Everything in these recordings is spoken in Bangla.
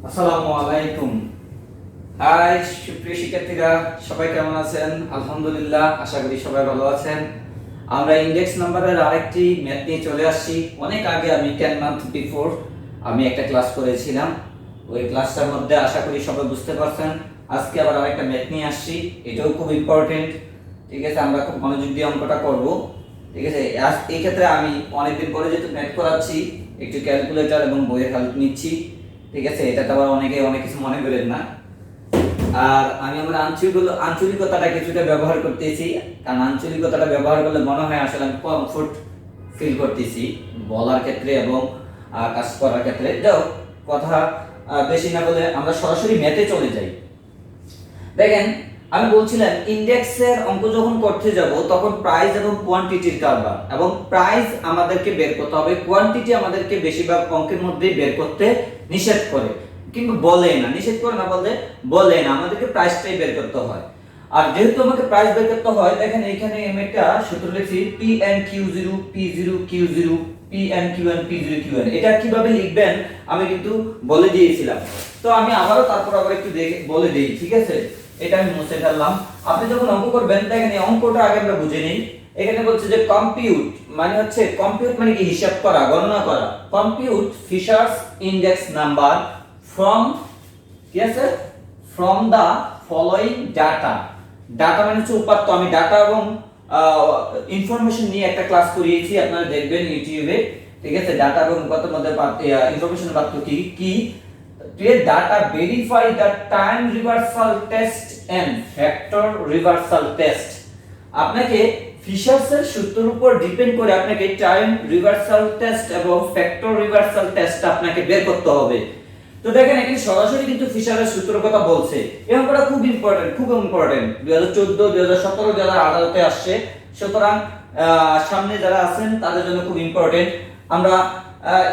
আসসালামু আলাইকুম। হাই সুপ্রিয় শিক্ষার্থীরা, সবাই কেমন আছেন? আলহামদুলিল্লাহ, আশা করি সবাই ভালো আছেন। আমরা ইন্ডেক্স নাম্বারের আরেকটি ম্যাথ নিয়ে চলে আসছি। অনেক আগে আমি 10 মান্থ বিফোর আমি একটা ক্লাস করেছিলাম। ওই ক্লাসটার মধ্যে আশা করি সবাই বুঝতে পারছেন। আজকে আবার আরেকটা ম্যাথ নিয়ে আসছি, এটাও খুব ইম্পর্টেন্ট। ঠিক আছে, আমরা খুব মনোযোগ দিয়ে অঙ্কটা করব। ঠিক আছে, এই ক্ষেত্রে আমি অনেকদিন পরে যেহেতু ম্যাথ করাচ্ছি, একটু ক্যালকুলেটর এবং বইয়ের হেল্প নিচ্ছি। ঠিক আছে, এটাতে আবার অনেকে অনেক কিছু মনে করেন না। আর আমি আমার আঞ্চলিকতাটা কিছুটা ব্যবহার করতেছি, কারণ আঞ্চলিকতাটা ব্যবহার করলে মনে হয় আসলে আমি কমফোর্ট ফিল করতেছি বলার ক্ষেত্রে এবং কাজ করার ক্ষেত্রে। যাও কথা বেশি না বলে আমরা সরাসরি ম্যাথে চলে যাই। দেখেন, আমি বলছিলাম ইন্ডেক্সের অঙ্ক যখন করতে যাব তখন প্রাইস এবং কোয়ান্টিটির কারবার, এবং প্রাইস আমাদেরকে বের করতে হবে, কোয়ান্টিটি আমাদেরকে বেশিরভাগ অঙ্কের মধ্যেই বের করতে নিষেধ করে, কিন্তু বলে না, নিষেধ করে না বলতে বলে না, আমাদেরকে প্রাইসটাই বের করতে হয়। আর যেহেতু আমাকে প্রাইস বের করতে হয়, দেখেন এখানে আমি একটা সূত্র লিখছি PNQ0 P0 Q0 PNQN P0 QN। এটা কিভাবে লিখবেন আমি কিন্তু বলে দিয়েছিলাম, তো আমি আবারও তারপর আবার একটু বলে দিই। ঠিক আছে, এটা আমি মুছে ফেললাম। আপনি যখন অঙ্ক করবেন, দেখেন এই অঙ্কটা আগে আমরা বুঝে নিই। এখানে বলছে যে কম্পিউট মানে হচ্ছে, কম্পিউট মানে কি? হিসাব করা, গণনা করা। Compute Fisher's index number from, ঠিক আছে, from the following data. Data মানে হচ্ছে উপাত্ত। আমি ডাটা এবং ইনফরমেশন নিয়ে একটা ক্লাস করিয়েছি, আপনারা দেখবেন ইউটিউবে। ঠিক আছে, ডাটা এবং উপাত্তের মধ্যে ইনফরমেশন পার্থক্য কি কি? Data verify the time reversal test and factor reversal test। আপনাকে ফিশারসের সূত্রের উপর ডিপেন্ড করে আপনাকে টাইম রিভার্সাল টেস্ট এবং ফ্যাক্টর রিভার্সাল টেস্ট আপনাকে বের করতে হবে। তো দেখেন এখানে সরাসরি কিন্তু ফিশারের সূত্রের কথা বলছে। এই অঙ্কটা খুব ইম্পর্টেন্ট, খুব ইম্পর্টেন্ট। 2014 2017 যারা আদালতে আসছে, সুতরাং সামনে যারা আছেন তাদের জন্য খুব ইম্পর্টেন্ট। আমরা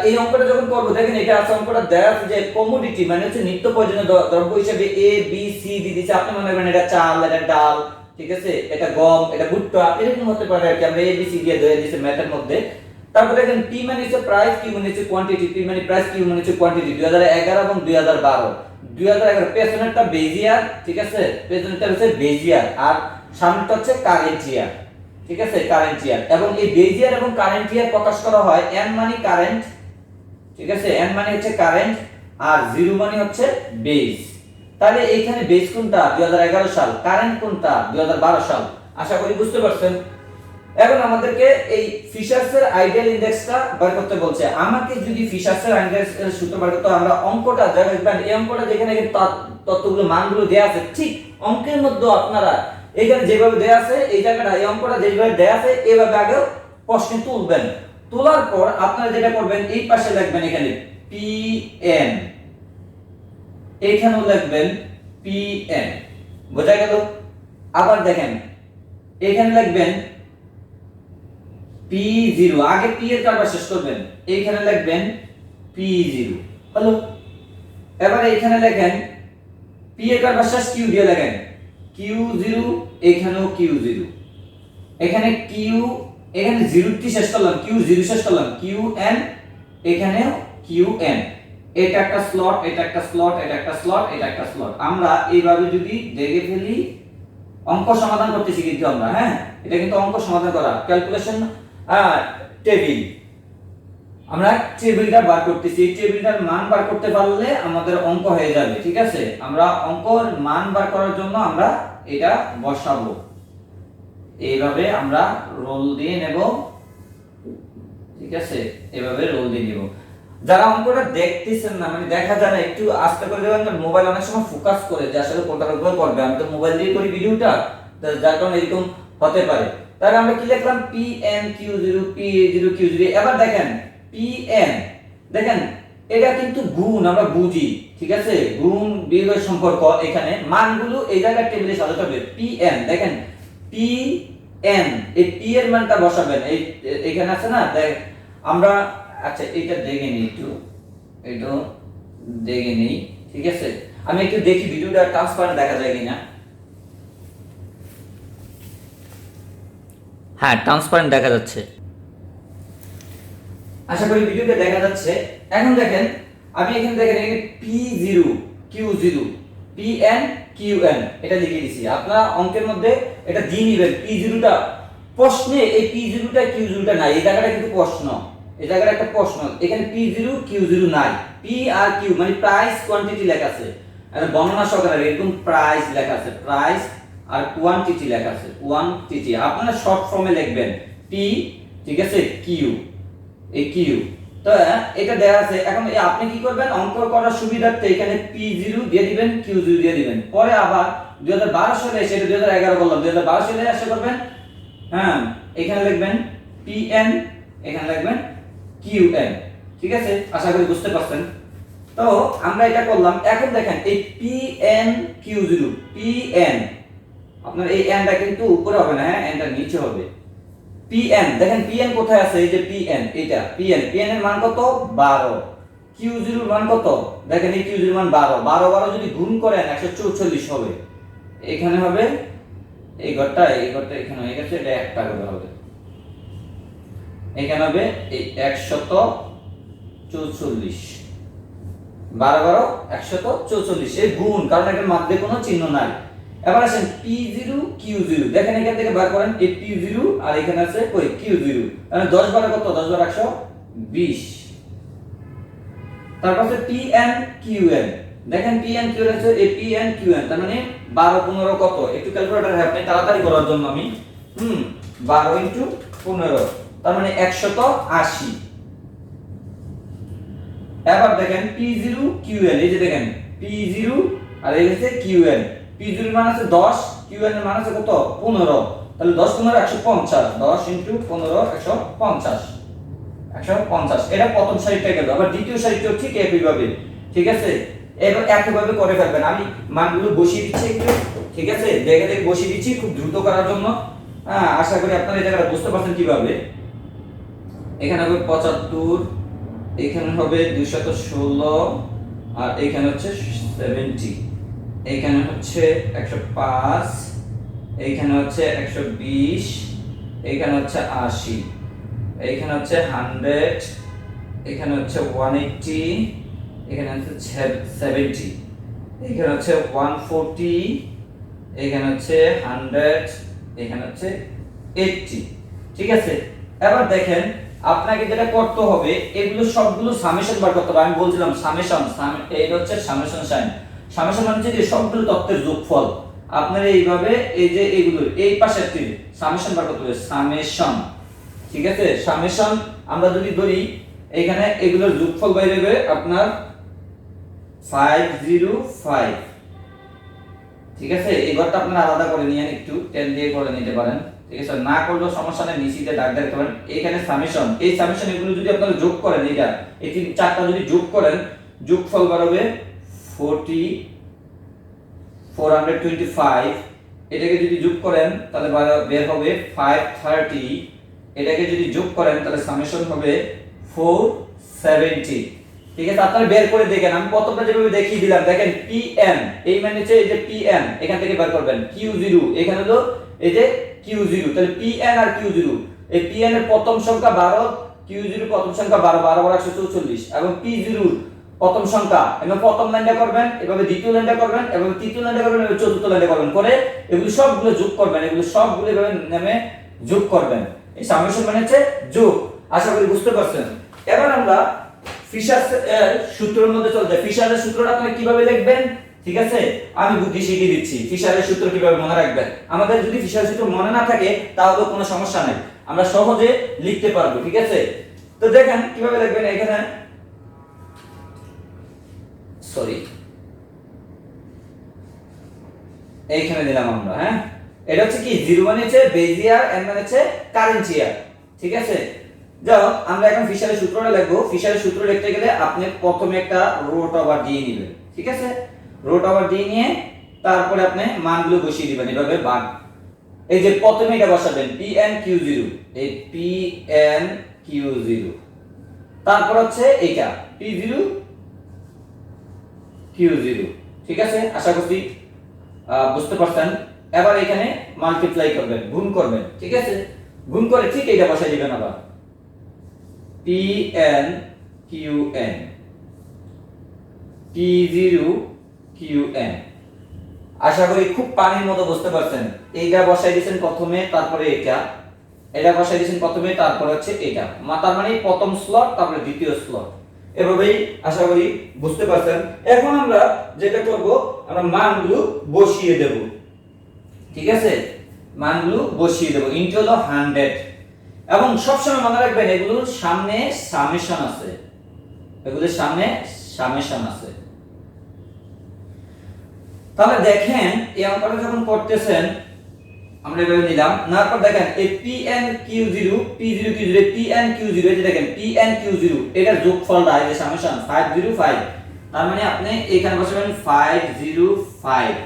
এই অঙ্কটা যখন করব, দেখেন এটা আছে, অঙ্কটা দেয়া আছে যে কমোডিটি মানে হচ্ছে নিত্য প্রয়োজনীয় দ্রব্য হিসেবে এ বি সি ডি দিচ্ছে। আপনি মনে করেন এটা চাল, এটা ডাল, ঠিক আছে, এটা গম, এটা ভুট্টা, এরকম হতে পারে আর কি। আমরা এ বি সি দিয়ে ধরে দিয়েছি ম্যাথের মধ্যে। তারপর দেখেন পি মানে হচ্ছে প্রাইস, কিউ মানে হচ্ছে কোয়ান্টিটি। পি মানে প্রাইস, কিউ মানে হচ্ছে কোয়ান্টিটি। 2011 এবং 2012। 2011 পেছনেরটা বেজ ইয়ার, ঠিক আছে, পেছনেরটা হচ্ছে বেজ ইয়ার, আর সামনেরটা হচ্ছে কারেন্ট ইয়ার। ঠিক আছে, কারেন্ট ইয়ার। এবং এই বেজ ইয়ার এবং কারেন্ট ইয়ার প্রকাশ করা হয় এন মানে কারেন্ট, ঠিক আছে, এন মানে হচ্ছে কারেন্ট, আর জিরো মানে হচ্ছে বেজ। তাহলে এইখানে বেজ কোনটা? 2011 সাল। কারেন্ট কোনটা? 2012 সাল। আশা করি বুঝতে পারছেন। এখন আমাদেরকে এই ফিশারসের আইডিয়াল ইনডেক্সটা বের করতে বলছে। আমাকে যদি ফিশারসের ইনডেক্সের সূত্র বের করতে হয়, আমরা অঙ্কটা দেখবেন, এই অঙ্কটা যেখানে তথ্যগুলো মানগুলো দেয়া আছে, ঠিক অঙ্কের মধ্যে আপনারা এখানে যেভাবে দেয়া আছে এই জায়গাটা, এই অঙ্কটা যেভাবে দেয়া আছে এইভাবে আগে প্রশ্নে তুলবেন। তোলার পর আপনারা যেটা করবেন, এই পাশে লিখবেন এখানে PN, এইখানেও লিখবেন PN। বোঝা গেল? আবার দেখেন এখানে লিখবেন P0, আগে P এর কারবার শেষ করবেন, এইখানে লিখবেন P0। হলো? এবারে এইখানে লেখেন P এর কারবার শেষ, Q দিয়ে লেখেন Q0, এইখানেও Q0, এখানে Q, এখানে 0 টি শেষ করলাম, Q0 শেষ করলাম, QN, এখানেও QN। এটা একটা স্লট, এটা একটা স্লট, এটা একটা স্লট, এটা একটা স্লট। আমরা এইভাবে যদি দেখে ফেলি, অঙ্ক সমাধান করতেছি কিন্তু আমরা, হ্যাঁ, এটা কিন্তু অঙ্ক সমাধান করা, ক্যালকুলেশন টেবিল। আমরা টেবিলটা বার করতেছি, এই টেবিলটার মান বার করতে পারলে আমাদের অঙ্ক হয়ে যাবে। ঠিক আছে, আমরা অঙ্কর মান বার করার জন্য আমরা এটা বসাবো। এইভাবে আমরা রোল দিয়ে নেব। ঠিক আছে, এভাবে রোল দিয়ে নেব। যারা অঙ্কটা দেখতেছেন না, মানে দেখা যায় না, একটু আস্তে করে দেবেন। মোবাইল অনেক সময় ফোকাস করে যে আসলে কোনটার উপর করবে। আমি তো মোবাইল দিয়ে করি ভিডিওটা, যার কারণে এরকম হতে পারে। তাহলে আমরা কি লিখলাম? PNQ0 P0 Q0। এবার দেখেন PN, দেখেন এটা কিন্তু গুণ, আমরা বুঝি, ঠিক আছে, গুণ বিয়োগের সম্পর্ক। এখানে মানগুলো এই জায়গায় টেবিলে সাজাতে হবে। PN, দেখেন PN, এই P এর মানটা বসাবেন। এইখানে আছে না, দেখ আমরা, আচ্ছা এইটা দেখে নিই, একটু এটা দেখে নিই। ঠিক আছে, আমি একটু দেখি ভিডিওটা ট্রান্সপারেন্ট দেখা যায় কিনা। হ্যাঁ, ট্রান্সপারেন্ট দেখা যাচ্ছে, আশা করি ভিডিওটা দেখা যাচ্ছে। এখন দেখেন আমি এখানে দেখেন এখানে P0 Q0 PN QN এটা লিখে দিয়েছি। আপনারা অঙ্কের মধ্যে এটা দিয়ে নেবেন। P0 টা প্রশ্নে এই P0 টা Q0 টা নাই, এই জায়গাটা কিন্তু প্রশ্ন, এই জায়গাটা একটা প্রশ্ন। এখানে P0 Q0 নাই, P আর Q মানে প্রাইস কোয়ান্টিটি লেখা আছে, এটা বর্ণনা সহকারে এরকম প্রাইস লেখা আছে, প্রাইস আর কোয়ান্টিটি লেখা আছে, কোয়ান্টিটি আপনারা শর্ট ফর্মে লিখবেন P, ঠিক আছে, Q, এই Q। তো এটা দেয়া আছে। এখন আপনি কি করবেন, অঙ্ক করার সুবিধার্থে এখানে P0 দিয়ে দিবেন, Q0 দিয়ে দিবেন। পরে আবার 2012 সালে এসে, এটা 2011 বললাম, 2012 সালে এসে করবেন, হ্যাঁ, এখানে লিখবেন PN, এখানে লিখবেন QN। ঠিক আছে, আশা করি বুঝতে পারছেন। তো আমরা এটা করলাম। এখন দেখেন এই PN Q0 PN, আপনার এই n টা কিন্তু উপরে হবে না, হ্যাঁ, n টা নিচে হবে। PN দেখেন PN কোথায় আছে, এই যে PN, এটা PN এর মান কত 12, Q0 এর মান কত দেখেন, এই Q0 এর মান 12, 12 যদি গুণ করেন 144 হবে। এখানে হবে এই ঘরটা এখানে হয়ে গেছে, এটা একটা করে হবে, এখানে হবে এই 144, 12 144 এই গুণ, কারণ এটার মধ্যে কোনো চিহ্ন নাই। এবার আসেন P0 Q0, দেখেন এখান থেকে বার করেন এই P0 আর এখানে আছে কই Q0, মানে 10 12 কত, 10 12 120। তারপর আছে PN QN, দেখেন PN QN আছে, এই PN QN তার মানে 12 15 কত, একটু ক্যালকুলেটর আপনি তাড়াতাড়ি করার জন্য আমি 12 * 15 তার মানে 180। এবার দেখেন P0 QN, এই যে দেখেন P0 আর এই হচ্ছে QN, P0 এর মান আছে 10, QN এর মান আছে কত 15, তাহলে 10 15 150, 10 * 15 150, 150। এটা প্রথম সারিটা গেল। আবার দ্বিতীয় সারিটাও ঠিক একইভাবে, ঠিক আছে, এবার একইভাবে করে ফেলবেন। আমি মানগুলো বসিয়ে দিচ্ছি একটু, ঠিক আছে, দেখে দেখে বসিয়ে দিচ্ছি খুব দ্রুত করার জন্য। হ্যাঁ, আশা করি আপনারা এই জায়গাটা বুঝতে পারছেন কিভাবে। এখানে হবে 75, এখানে হবে 216, আর এখানে হচ্ছে 70, এখানে হচ্ছে 105, এইখানে হচ্ছে 120, এইখানে হচ্ছে 80, এইখানে হচ্ছে 100, এখানে হচ্ছে 180, এখানে হচ্ছে 70, এখানে হচ্ছে 140, এখানে হচ্ছে 100, এখানে হচ্ছে 80। ঠিক আছে, এবার দেখেন আপনাকে যেটা করতে হবে, এগুলো সবগুলো সামেশন বার করতে হবে। আমি বলছিলাম সামেশন, এটা হচ্ছে সামেশন সাইন। সামেশন মানে হচ্ছে যে সবগুলো তথ্যের যোগফল। আপনারা এইভাবে এই যে এগুলো এই পাশেরটি সামেশন বার করতে হবে, সামেশন। ঠিক আছে, সামেশন আমরা যদি ধরি, এখানে এগুলোর যোগফল বাইরে হবে আপনার 505। ঠিক আছে, এই ঘরটা আপনারা আলাদা করে নিয়ে একটু টেন দিয়ে করে নিতে পারেন। ঠিক আছে, না করলেও সমস্যা নেই, নিচেতে দাগ দিয়ে রাখতে পারেন। এখানে সামেশন, এই সামেশন এগুলো যদি আপনারা যোগ করেন, এটা এই তিন চারটা যদি যোগ করেন, যোগফল বাড়বে 425। এটাকে যদি যোগ করেন তাহলে বের হবে 530। এটাকে যদি যোগ করেন তাহলে সামেশন হবে 470। ঠিক আছে, আপনারা বের করে দেখেন, আমি প্রথমটা যেভাবে দেখিয়ে দিলাম, দেখেন PN এই মানে হচ্ছে এই যে PN, এখান থেকে বের করবেন Q0, এখানে হলো এই যে Q0, তাহলে PN আর Q0, এই PN এর প্রথম সংখ্যা 12, Q0 এর প্রথম সংখ্যা 12, 12 বার 144, এবং P0 প্রথম সংখ্যা, এবং প্রথম লাইনটা করবেন, এভাবে দ্বিতীয় লাইনটা করবেন, এবং তৃতীয় লাইনটা করবেন, এবং চতুর্থ লাইনটা করবেন, করে এগুলো সবগুলো যোগ করবেন, এগুলো সবগুলো এভাবে নামে যোগ করবেন। এই সামেশন মানে হচ্ছে যোগ। আশা করি বুঝতে পারছেন। এবার আমরা ফিশারস এর সূত্রের মধ্যে চলে যাই। ফিশারের সূত্রটা আপনি কিভাবে লিখবেন, ঠিক আছে, আমি বুদ্ধি শিখিয়ে দিচ্ছি। ফিশারের সূত্র কিভাবে মনে রাখবেন। আমাদের যদি ফিশারের সূত্র মনে না থাকে তাহলে কোনো সমস্যা নাই, আমরা সহজে লিখতে পারবো। ঠিক আছে, তো দেখেন কিভাবে লিখবেন। এখানে এইখানে দিলাম আমরা, হ্যাঁ, এটা হচ্ছে কি 0 মানে হচ্ছে বেজ ইয়ার, n মানে হচ্ছে কারেন্ট ইয়ার। ঠিক আছে, যাও আমরা এখন ফিশারের সূত্রটা লিখবো। ফিশারের সূত্র লিখতে গেলে আপনি প্রথমে একটা রুট ওভার দিয়ে নেবেন। ঠিক আছে, রুট ওভার দিয়ে নিয়ে তারপরে আপনি মানগুলো বসিয়ে দিবেন এভাবে ভাগ। এই যে প্রথমে এটা বসাবেন PN Q0, এই PN Q0, তারপর হচ্ছে এইটা P0 Q0। ঠিক আছে, আশা করছি বুঝতে পারছেন। এবার এখানে মাল্টিপ্লাই করবেন, গুণ করবেন। ঠিক আছে, গুণ করে ঠিক এইটা বসাই দিবেন আবার PN QN। P0QN। আশা করি খুব পানির মতো বুঝতে পারছেন। এইটা বসাই দিয়েছেন প্রথমে, তারপরে এটা বসাই দিয়েছেন প্রথমে, তারপরে হচ্ছে এটা, তার মানে প্রথম স্লট তারপরে দ্বিতীয় স্লট। এভাবেই আশা করি বুঝতে পারছেন। এখন আমরা যেটা করব, আমরা মানগুলো বসিয়ে দেব। ঠিক আছে, মানগুলো বসিয়ে দেব। ইনটু হলো 100, এবং সবসময় মনে রাখবেন এগুলোর সামনে সামেশন আছে, এগুলোর সামনে সামেশন আছে। তাহলে দেখেন এই অঙ্কটা যখন করতেছেন আমরা এভাবে নিলাম, তারপর দেখেন এই PnQ0 P0Q0 PnQ0, এই যে দেখেন PnQ0 এটার যোগফলটা এই যে সামেশন 505, তার মানে আপনি এখানে বসাবেন 505,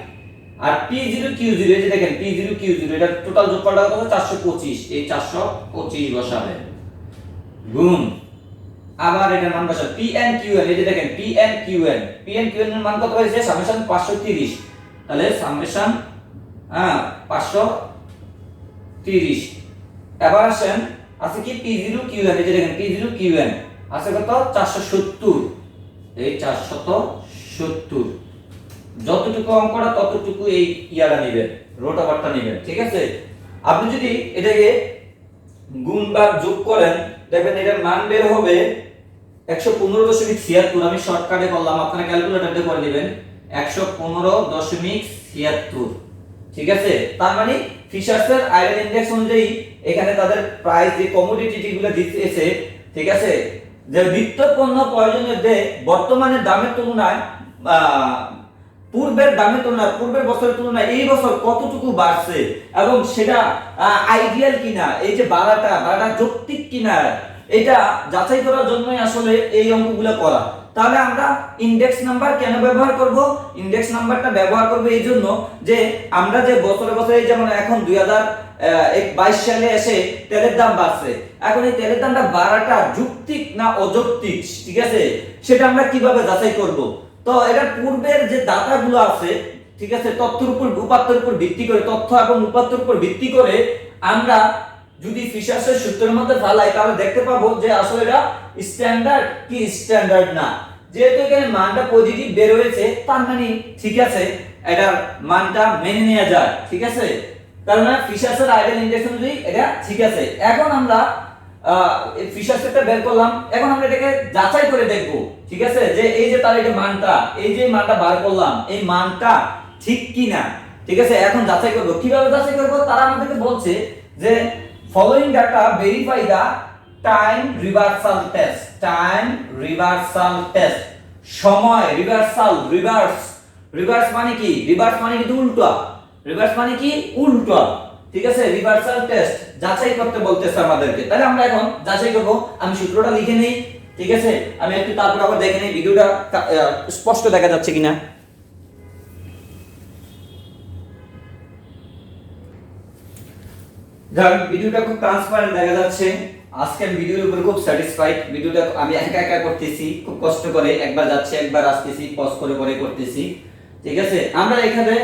আর P0Q0 এই যে দেখেন P0Q0 এটার টোটাল যোগফলটা কত? 425, এই 425 বসাবেন গুণ, আবার এটার মান বসাবেন PnQn, এই যে দেখেন PnQn এর মান কত হয়েছে? সামেশন 530, তাহলে সামেশন 530। এবার আসেন আছে কি P0QN, এই যে দেখেন P0QN আছে কত? 470, এই 470। যতটুকু অঙ্কটা ততটুকু এই ইয়াটা নেবেন, রুট ওভারটা নেবেন। ঠিক আছে, আপনি যদি এটাকে গুণ বা যোগ করেন দেখবেন এটার মান বের হবে 115.76। আমি শর্টকাটে করলাম, আপনারা ক্যালকুলেটরে করে দিবেন 115.76। ঠিক আছে, তার মানে ফিশারসের আয়রন ইনডেক্স অনুযায়ী এখানে তাদের প্রাইস যে কমোডিটিগুলো দিতেছে, ঠিক আছে, যে নিত্য পণ্য প্রয়োজনীয় যে বর্তমানে দামের তুলনায় পূর্বের দামের তুলনায়, পূর্বের বছরের তুলনায় এই বছর কতটুকু বাড়ছে এবং সেটা আইডিয়াল কিনা, এই যে বাড়াটা যৌক্তিক কিনা, এটা যাচাই করার জন্যই আসলে এই অঙ্কগুলো করা। তাহলে আমরা ইনডেক্স নাম্বার কেন ব্যবহার করব? ইনডেক্স নাম্বারটা ব্যবহার করব এই জন্য যে আমরা যে বছরে বছরে, যেমন এখন 2022 সালে এসে তেলের দাম বাড়ছে, এখন এই তেলের দামটা বাড়াটা যৌক্তিক না অযৌক্তিক, ঠিক আছে, সেটা আমরা কিভাবে যাচাই করব? তো এটার পূর্বের যে ডাটাগুলো আছে, ঠিক আছে, তথ্যের উপর উপাত্তের উপর ভিত্তি করে, তথ্য এবং উপাত্তের উপর ভিত্তি করে আমরা যদি ফিশার্সের সূত্রের মধ্যে ফেলাই তাহলে দেখতে পাবো যে আসলে এটা স্ট্যান্ডার্ড কি স্ট্যান্ডার্ড না। যেহেতু এখানে মানটা পজিটিভ বের হয়েছে, তার মানে ঠিক আছে, এটার মানটা মেনে নেওয়া যায়। ঠিক আছে, কারণ ফিশার্সের আইডেল ইনডেক্স অনুযায়ী এটা ঠিক আছে। এখন আমরা ফিশার্সটা বের করলাম, এখন আমরা এটাকে যাচাই করে দেখব। ঠিক আছে, যে এই যে তার এই মানটা, এই যে মানটা বার করলাম, এই মানটা ঠিক কি না। ঠিক আছে, এখন যাচাই করব। কিভাবে যাচাই করব? তারা আমাদেরকে বলছে যে following data verify the time reversal test, time reversal test, সময় রিভার্স মানে কি? রিভার্স মানে কিন্তু উল্টো, রিভার্স মানে কি? উল্টো। ঠিক আছে, রিভার্সাল টেস্ট যাচাই করতে বলতেছে আমাদেরকে। তাহলে আমরা এখন যাচাই করব। আমি সূত্রটা লিখে নেই। ঠিক আছে, আমি একটু তারপর আবার দেখে নেই ভিডিওটা স্পষ্ট দেখা যাচ্ছে কিনা। যাক, ভিডিওটা খুব ট্রান্সপারেন্ট দেখা যাচ্ছে। আজকের ভিডিওর উপর খুব স্যাটিসফাইড। ভিডিওটা আমি একা করতেছি, খুব কষ্ট করে, একবার যাচ্ছে একবার আসতেছি, পজ করে করে করতেছি। ঠিক আছে, আমরা এখানে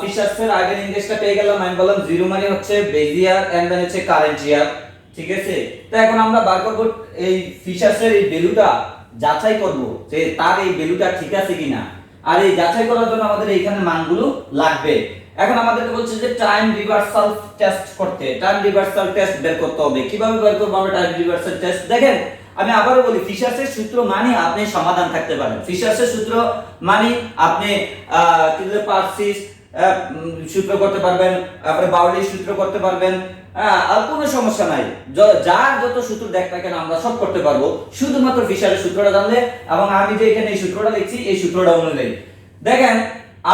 ফিশার্সের আইডেল ইনডেক্সটা পেয়ে গেলাম। আমি বললাম 0 মানে হচ্ছে বেজ ইয়ার এন্ড দেন হচ্ছে কারেন্ট ইয়ার। ঠিক আছে, তো এখন আমরা বার করব এই ফিশার্সের এই ভ্যালুটা যাচাই করব যে তার এই ভ্যালুটা ঠিক আছে কিনা। আর এই যাচাই করার জন্য আমাদের এইখানে মানগুলো লাগবে। এখন আমাদেরকে বলছে যে টাইম রিভার্সাল টেস্ট করতে, টাইম রিভার্সাল টেস্ট বের করতে হবে। কিভাবে বের করব আমরা টাইম রিভার্সাল টেস্ট? দেখেন, আমি আবারো বলি, ফিশার্সের সূত্র মানে আপনি সমাধান থাকতে পারেন। ফিশার্সের সূত্র মানে আপনি কিভাবে পার্সিস সূত্র করতে পারবেন, তারপরে বাউলির সূত্র করতে পারবেন, আর কোনো সমস্যা নাই। যার যত সূত্র দেখ না কেন আমরা সব করতে পারবো, শুধুমাত্র ফিশারের সূত্রটা জানলে এবং আমি যে এখানে এই সূত্রটা লিখছি এই সূত্রটা অনুযায়ী। দেখেন,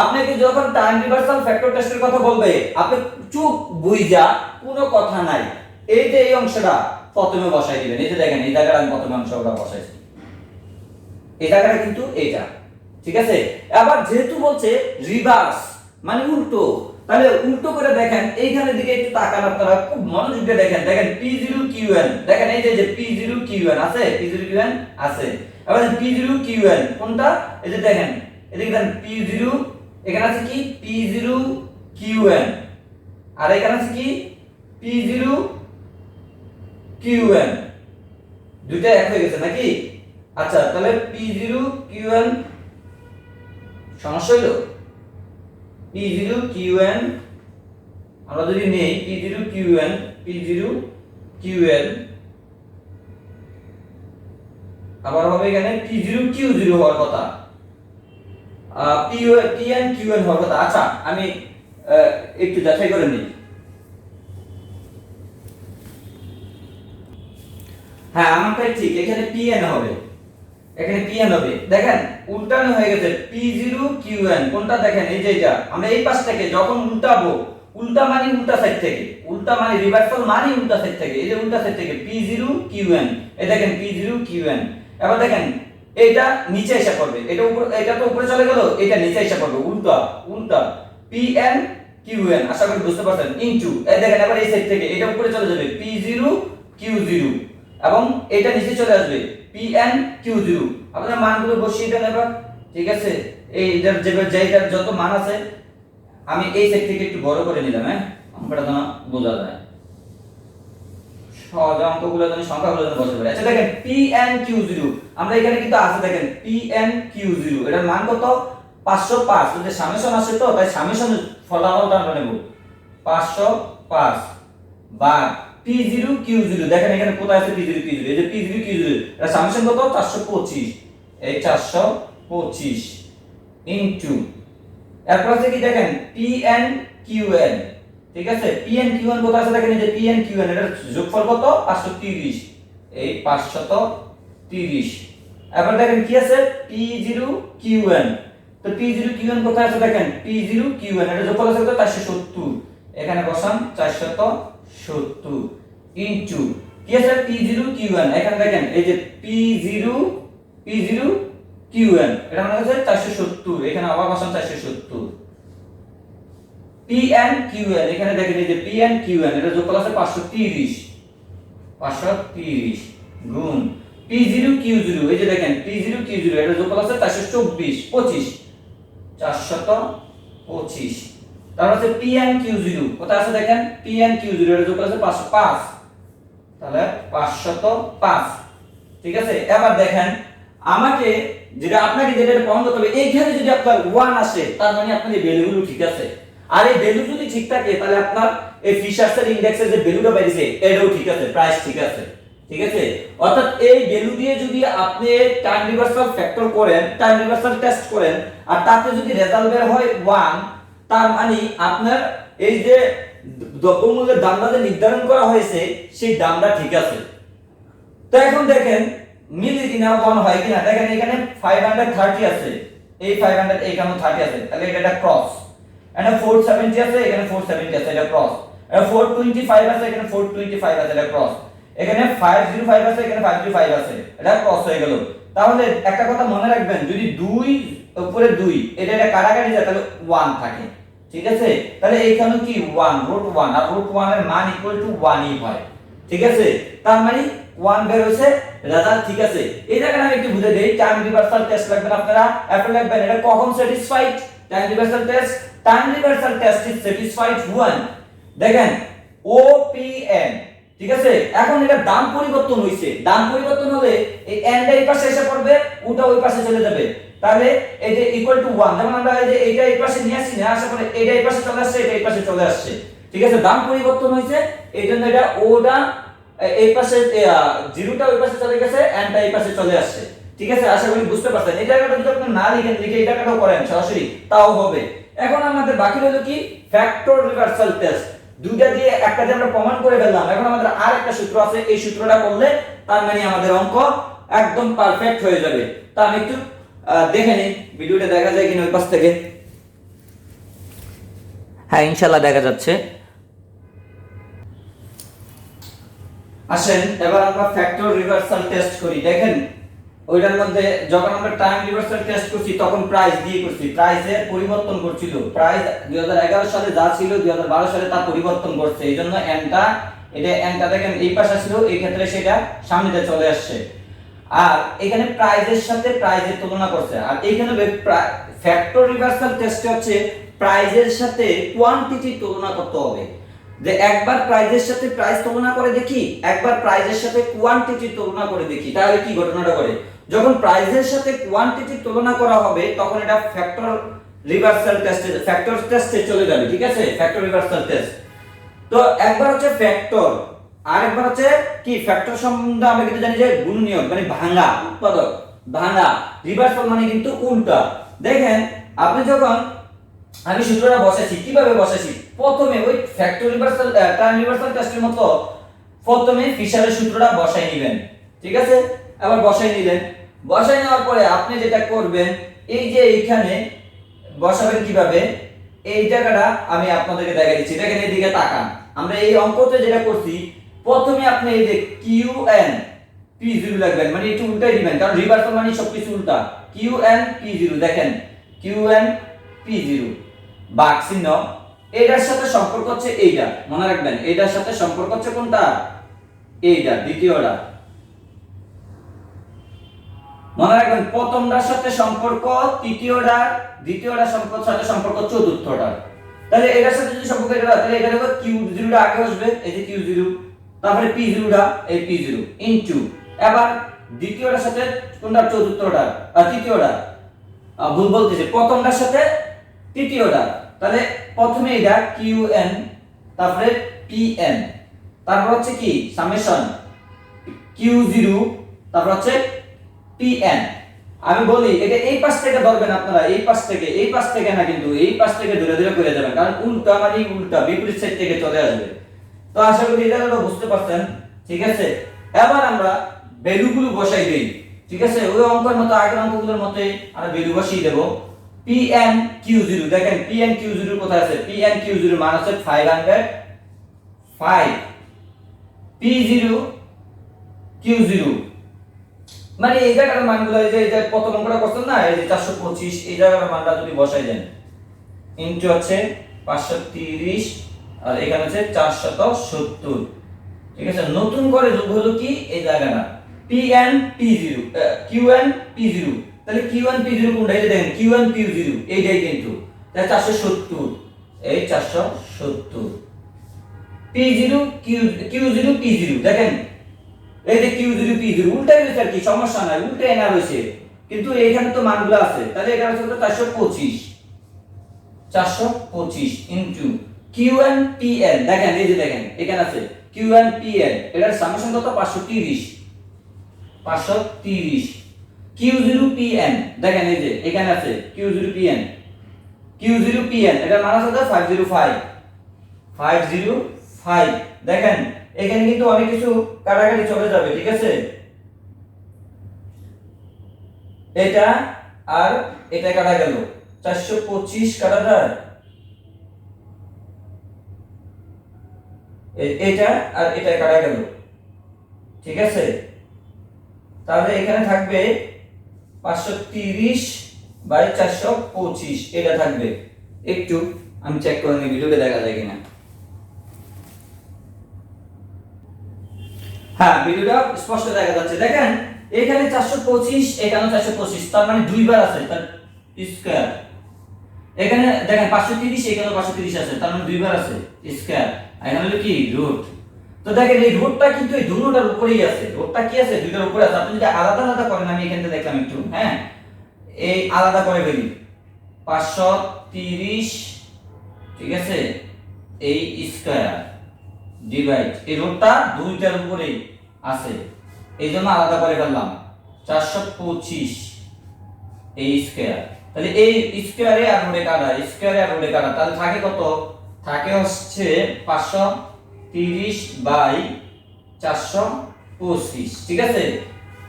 আপনাকে যখন টাইম রিভার্সাল ফ্যাক্টর টেস্টের কথা বলবে, আপনি চুপ বুইজা কোনো কথা নাই, এই যে এই অংশটা প্রথমে বসাই দিবেন। এই যে দেখেন, এই জায়গাটা আমি প্রথমে অংশটা বসাইছি, এই জায়গাটা কিন্তু এইটা। ঠিক আছে, আবার যেহেতু বলছে রিভার্স মানে উল্টো, তাহলে উল্টো করে দেখেন, এইখানের দিকে একটু তাকান, আপনারা খুব মনোযোগ দিয়ে দেখেন। দেখেন P0QN, দেখেন এই যে P0QN আছে, P0QN আছে। এবার P0QN কোনটা? এই যে দেখেন, এদিকে দেখেন P0, এখানে আছে কি P0QN, আর এখানে আছে কি P0QN, দুইটা এক হয়ে গেছে নাকি? আচ্ছা, তাহলে P0QN সমস্যা হলো P0 QN আমরা যদি নেই P0 QN আবার হবে এখানে P0 Q0 হওয়ার কথা, PN QN হওয়ার কথা। আচ্ছা আমি একটু যাচাই করে নিই। হ্যাঁ আমারটাই ঠিক, এখানে PN হবে, এখানে PN হবে। দেখেন উল্টানো হয়ে গেছে, P0 QN কোনটা দেখেন, এই যে এটা আমরা এই পাশ থেকে যখন উল্টাবো, উল্টা মানে উল্টা সাইড থেকে, উল্টা মানে রিভার্সাল মানে উল্টা সাইড থেকে, এই যে উল্টা সাইড থেকে P0 QN, এই দেখেন P0 QN। এবার দেখেন এটা নিচে এসে পড়বে, এটা উপরে, এটা তো উপরে চলে গেল, এটা নিচে এসে পড়বে, উল্টা উল্টা PN QN। আশা করি বুঝতে পারছেন। ইনটু এই দেখেন এবার এই সাইড থেকে এটা উপরে চলে যাবে P0 Q0 এবং এটা নিচে চলে আসবে PN Q0। আপনারা মানগুলো বসিয়ে দেন এবার, ঠিক আছে? এইটার যেটার যত মান আছে আমি এই সাইড থেকে একটু বড় করে নিলাম, হ্যাঁ অঙ্কটা যেন বোঝা যায়, সহজ অঙ্কগুলো যেন সংখ্যাগুলো যেন বসে পড়ে। আচ্ছা দেখেন PN Q0 আমরা এখানে কিন্তু আছে, দেখেন PN Q0 এটার মান কত 505, যদি সামেশন আসে তো তাই সামেশনের ফলাফলটা আমরা নেব 505 বা P0 Q0। দেখেন এখানে কোথায় আছে P0 Q0, এই যে P0 Q0 এর সামেশন কত 425, এই 425 ইনটু এরপর আছে কি দেখেন PN QN, ঠিক আছে? PN QN কোথায় আছে দেখেন, এই যে PN QN এর যোগফল কত 530, এই 530। এরপর দেখেন কি আছে P0 QN, তো P0 QN কোথায় আছে দেখেন P0 QN এর যোগফল আছে কত 470, এখানে বসান 470 ইনটু কি আছে P0 QN, এখানে দেখেন এই যে P0 QN এটা মানে হচ্ছে 470, এখানে আবার বসান 470 PN QN, এখানে দেখেন এই যে PN QN এর যোগফল আছে 530 গুণ P0 Q0, এই যে দেখেন P0 Q0 এর যোগফল আছে 424 425। তারপর আছে PN Q0 কোথায় আছে দেখেন PN Q0 এর যোগফল আছে 505, তাহলে 505, ঠিক আছে? এবার দেখেন আমাকে যেটা আপনাকে যেটা প্রমাণ করতে হবে, এইখানে যদি আপনার 1 আসে তার মানে আপনার এই ভ্যালুগুলো ঠিক আছে, আর এই ভ্যালু যদি ঠিক থাকে তাহলে আপনার এই ফিশারসের ইনডেক্সের যে ভ্যালুটা বেরিয়েছে এটাও ঠিক আছে, প্রাইস ঠিক আছে, ঠিক আছে? অর্থাৎ এই ভ্যালু দিয়ে যদি আপনি টাইম রিভার্সাল ফ্যাক্টর করেন, টাইম রিভার্সাল টেস্ট করেন আর তাতে যদি রেজাল্ট বের হয় 1, তার মানে আপনার এই যে দ্রব্যমূল্যের দামটা যে নির্ধারণ করা হয়েছে সেই দামটা ঠিক আছে। তো এখন দেখেন মিলে কিনা 1 হয় কিনা, দেখেন এখানে 530 আছে, এই 500 এইখানেও 30 আছে, তাহলে এটা ক্রস। এখানে 470 আছে, এখানে 470 আছে, এটা ক্রস। এখানে 425 আছে, এখানে 425 আছে, এটা ক্রস। এখানে 505 আছে, এখানে 505 আছে, এটা ক্রস হয়ে গেল। তাহলে একটা কথা মনে রাখবেন, যদি 2 উপরে 2 এটা কাটাকাটি যায় তাহলে 1 থাকে, ঠিক আছে? তাহলে এইখানে কি 1 √1, আর √1 এর মান ইকুয়াল টু 1 ই হয়, ঠিক আছে? তার মানে 1 বের হইছে, রেজাল্ট ঠিক আছে। এই জায়গায় আমি একটু বুঝে দেই, টাইম রিভার্সাল টেস্ট লাগবেন আপনারা, এরপর লাগবেন এটা কখন satisfied time reversal test, time reversal test is satisfied when দেখেন OPN, ঠিক আছে? এখন এটা দাম পরিবর্তন হইছে, দাম পরিবর্তন হলে এই n টা এই পাশে এসে পড়বে, ওটা ওই পাশে চলে যাবে, তাহলে এই যে ইকুয়াল টু 1, যেমন আমরা এই যে এইটা এই পাশে নিয়ে আসি, না আসার পরে এইটা এই পাশে চলে আসছে, এটা এই পাশে চলে আসছে, ঠিক আছে? দাম পরিবর্তন হইছে, এইজন্য এটা ওটা এই পাশে জিরোটা ওই পাশে চলে গেছে, n টা এই পাশে চলে আসছে, ঠিক আছে? আশা করি বুঝতে পারছেন। এই জায়গাটা যদি আপনি না লিখেন, লিখে এই জায়গাটাও করেন সরাসরি তাও হবে। এখন আমাদের বাকি রইল কি ফ্যাক্টর রিভার্সাল টেস্ট, দুইটা দিয়ে একটা দিয়ে আমরা প্রমাণ করে ফেললাম। এখন আমাদের আর একটা সূত্র আছে, এই সূত্রটা করলে তার মানে আমাদের অঙ্ক একদম পারফেক্ট হয়ে যাবে। তা আমি একটু দেখে নিই, ভিডিওটা দেখা যায় কিনা ওই পাশ থেকে। হ্যাঁ ইনশাআল্লাহ দেখা যাচ্ছে। আসেন এবার আমরা ফ্যাক্টর রিভার্সাল টেস্ট করি। দেখেন ওইটার মধ্যে যখন আমরা টাইম রিভার্সাল টেস্ট করছি তখন প্রাইস দিয়ে করছি, প্রাইসের পরিবর্তন করছিল, প্রাইস 2011 সালে যা ছিল 2012 সালে তা পরিবর্তন করছে, এইজন্য এনটা এটা এনটা দেখেন এই পাশে ছিল, এই ক্ষেত্রে সেটা সামনে চলে আসছে। আর এখানে প্রাইসের সাথে প্রাইসের তুলনা করছে, আর এইখানে ফ্যাক্টর রিভার্সাল টেস্ট হচ্ছে প্রাইসের সাথে কোয়ান্টিটি তুলনা করতে হবে। যে একবার প্রাইসের সাথে প্রাইস তুলনা করে দেখি, একবার প্রাইসের সাথে কোয়ান্টিটি তুলনা করে দেখি, তাহলে কি ঘটনাটা করে, যখন প্রাইসের সাথে কোয়ান্টিটি তুলনা করা হবে তখন এটা ফ্যাক্টর রিভার্সাল টেস্টে চলে যাবে, ঠিক আছে, ফ্যাক্টর রিভার্সাল টেস্ট। তো একবার হচ্ছে ফ্যাক্টর, আরেকবার হচ্ছে কি, ফ্যাক্টর সম্বন্ধে আমরা কিন্তু জানি যে গুণনীয়ক মানে ভাঙা, উৎপাদক ভাঙা, রিভার্সাল মানে কিন্তু উল্টা। দেখেন আপনি যখন, আমি সূত্রটা বসাইছি, কিভাবে বসাইছি, প্রথমে ওই ফ্যাক্টর রিভার্সাল টার্ম রিভার্সাল টেস্টের মতো প্রথমে ফিশারের সূত্রটা বসাই নেবেন, ঠিক আছে, আবার বসাই নিলেন। বসাই নেওয়ার পরে আপনি যেটা করবেন, এই যে এইখানে বসাবেন কিভাবে, এই জায়গাটা আমি আপনাদেরকে দেখাই দিচ্ছি। দেখেন এইদিকে তাকান, আমরা এই অঙ্কতে যেটা করছি, প্রথমে আপনি এই যে কিউ এন পি জিরো লিখবেন, মানে একটু উল্টাই দিবেন, কারণ রিভার্সাল মানে সবকিছু উল্টা। কিউ এন পি জিরো, দেখেন কিউ এন পি জিরো ভাগ চিহ্ন, এটার সাথে সম্পর্ক হচ্ছে এইটা, মনে রাখবেন এটার সাথে সম্পর্ক হচ্ছে কোনটা, এইটা দ্বিতীয়টা, মনে রাখবেন প্রথমটার সাথে সম্পর্ক তৃতীয়টা, দ্বিতীয়টার সাথে সম্পর্ক চতুর্থটা। তাহলে এটার সাথে যদি সম্পর্ক এটা, তাহলে এটা হবে কিউ জিরোটা আগে আসবে, এই যে কিউ জিরো, তারপরে পি জিরোটা, এই পি জিরো ইনটু, এবার দ্বিতীয়টার সাথে কোনটা, চতুর্থটা আর তৃতীয়টা, ভুল বলতেছে, প্রথমটার সাথে তৃতীয়টা। তাহলে প্রথমে এটা কিউ এন, তারপরে পি এন, তারপর হচ্ছে কি সামেশন কিউ জিরো, তারপর হচ্ছে pn। আমি বলি এটা এই পাশ থেকে ধরবেন আপনারা, এই পাশ থেকে না, কিন্তু এই পাশ থেকে ধরে ধরে করে যাবেন, কারণ উল্টা মানে উল্টা, বিপরীত সাইড থেকে চলে আসবে। তো আশা করি এটা হলো বুঝতে পারছেন, ঠিক আছে। এবার আমরা ভ্যালুগুলো বসাই দেই, ঠিক আছে, ওই অঙ্কের মতো, আগের অঙ্কগুলোর মতোই আমরা ভ্যালু বসিয়ে দেব। pn q0, দেখেন pn q0 কোথায় আছে, pn q0 মান আছে 505, p0 q0 মানে এই জায়গার মানগুলো, এই যে প্রথম অঙ্কটা করছেন না, এই যে 425, এই জায়গার মানটা যদি বসাই দেন, ইনটু হচ্ছে 530, আর এখানে হচ্ছে 470, ঠিক আছে। নতুন করে যোগ হলো কি এই জায়গাটা pn p0 qn p0, তাহলে qn p0 কোনটা, এই যে দেখেন qn p0 এইটাই কিন্তু, তাহলে 470, এই 470 p0 q0 p0, দেখেন এই যে q0 p0 উল্টাই হয়েছে আর কি, সমস্যা নাই, উল্টাই না হয়েছে, কিন্তু এইখানে তো মানগুলো আছে, তাহলে এটা হচ্ছে 425 ইনটু qn pn, দেখেন এই যে দেখেন এখানে আছে qn pn, এটার সামেশন কত, 530 q0 pn, দেখেন এই যে এখানে আছে q0 pn, এটার মান আছে 505, দেখেন এখানে কিন্তু অনেক কিছু কাটাকাটি চলে যাবে, ঠিক আছে, এটা আর এটা কাটা গেল, 425 কাটা যায়, এটা আর এটা কাটা গেল, ঠিক আছে। তাহলে এখানে থাকবে 530/425, এটা থাকবে, একটু আমি চেক করে নিই ভিডিওতে দেখা যায় কিনা। হ্যাঁ, ভিডিওটা স্পষ্ট দেখা যাচ্ছে, দেখেন এখানে 425, এখানে 425, তার মানে দুইবার আছে, তার স্কয়ার, এখানে দেখেন 530, এখানে 530 আছে, তার মানে দুইবার আছে স্কয়ার, এখানে হলো কি রুট। তো দেখেন এই রুটটা কিন্তু এই দুটোটার উপরেই আছে, রুটটা কি আছে, দুইটার উপরে আছে। আপনি যদি আলাদা আলাদা করেন, আমি এখানে দেখলাম একটু, হ্যাঁ এই আলাদা করে ফেলি, 530, ঠিক আছে, এই স্কয়ার ডিভাইড, এই রুটটা দুইটার উপরেই আছে, এইজন্য আলাদা করে ফেললাম, 425 এই স্কয়ার, তাহলে এই স্কয়ারে আর রুটে কাটা, স্কয়ারে আর রুটে কাটা, তাহলে থাকে কত, থাকে হচ্ছে 530/425, ঠিক আছে,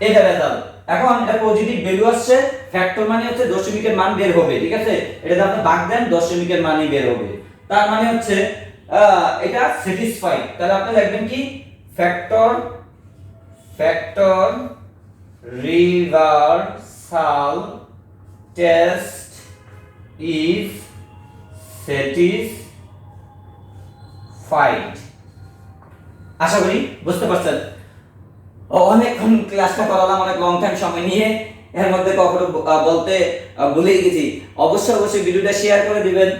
এটা রেজাল্ট। এখন এটা পজিটিভ ভ্যালু আসছে, ফ্যাক্টর মানে হচ্ছে দশমিকের মান বের হবে, ঠিক আছে, এটা আপনি ভাগ দেন দশমিকের মানই বের হবে, তার মানে হচ্ছে এটা স্যাটিসফাইড। তাহলে আপনি লিখবেন কি, factor reversal test is satisfied. আশা করি বুঝতে পারছেন। অনেকক্ষণ ক্লাসটা করালাম, অনেক লং টাইম সময় নিয়ে, এর মধ্যে কখনো বলতে ভুলেই গেছি। অবশ্যই ভিডিওটা শেয়ার করে দিবেন,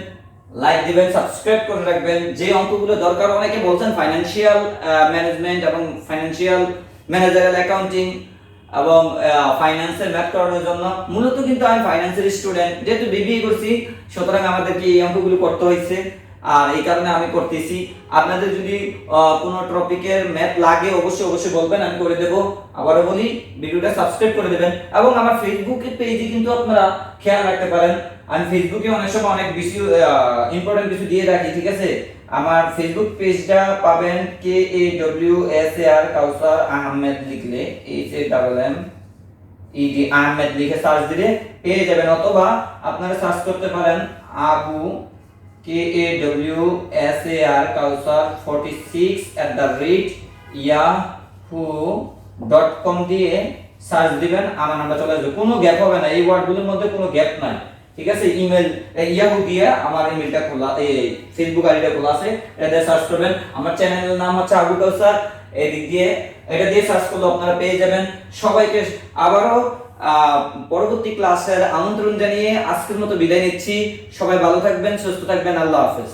লাইক দিবেন, সাবস্ক্রাইব করে রাখবেন। যে অঙ্কগুলো দরকার, অনেকে বলছেন ফাইনান্সিয়াল ম্যানেজমেন্ট এবং ফাইনান্সিয়াল ম্যানেজারাল অ্যাকাউন্টিং এবং ফাইন্যান্সের ম্যাথ করানোর জন্য। মূলত কিন্তু আমি ফাইন্যান্সের স্টুডেন্ট, যেহেতু বিবিএ করছি সুতরাং আমাদেরকে এই অঙ্কগুলো করতে হয়েছে, আর এই কারণে আমি করতেছি। আপনাদের যদি কোনো টপিকের ম্যাথ লাগে অবশ্যই বলবেন, আমি করে দেব। আবারও বলি, ভিডিওটা সাবস্ক্রাইব করে দেবেন এবং আমার ফেসবুকের পেজে কিন্তু আপনারা খেয়াল রাখতে পারেন, আমি ফেসবুকে অনেক সময় অনেক বেশি ইম্পর্টেন্ট কিছু দিয়ে রাখি, ঠিক আছে। আমার ফেসবুক পেজটা পাবেন KAWSAR কাউসার আহমেদ লিখলে, HAMMED আহমেদ লিখে সার্চ দিলে পেয়ে যাবেন, অথবা আপনারা সার্চ করতে পারেন আবু KAWSAR কাউসার 46@yahoo.com দিয়ে সার্চ দিবেন, আমার নাম্বার চলে আসবে। কোনো গ্যাপ হবে না, এই ওয়ার্ডগুলোর মধ্যে কোনো গ্যাপ নাই, ঠিক আছে। ইমেল ইয়াহু দিয়ে আমার ইমেলটা খোলা, এই ফেসবুক আইডিটা খোলা আছে, এটা সার্চ করবেন। আমার চ্যানেলের নাম হচ্ছে আবু কাউসার, এদিক দিয়ে এটা দিয়ে সার্চ করলে আপনারা পেয়ে যাবেন। সবাইকে আবারও পরবর্তী ক্লাসের আমন্ত্রণ জানিয়ে আজকের মতো বিদায় নিচ্ছি। সবাই ভালো থাকবেন, সুস্থ থাকবেন, আল্লাহ হাফেজ।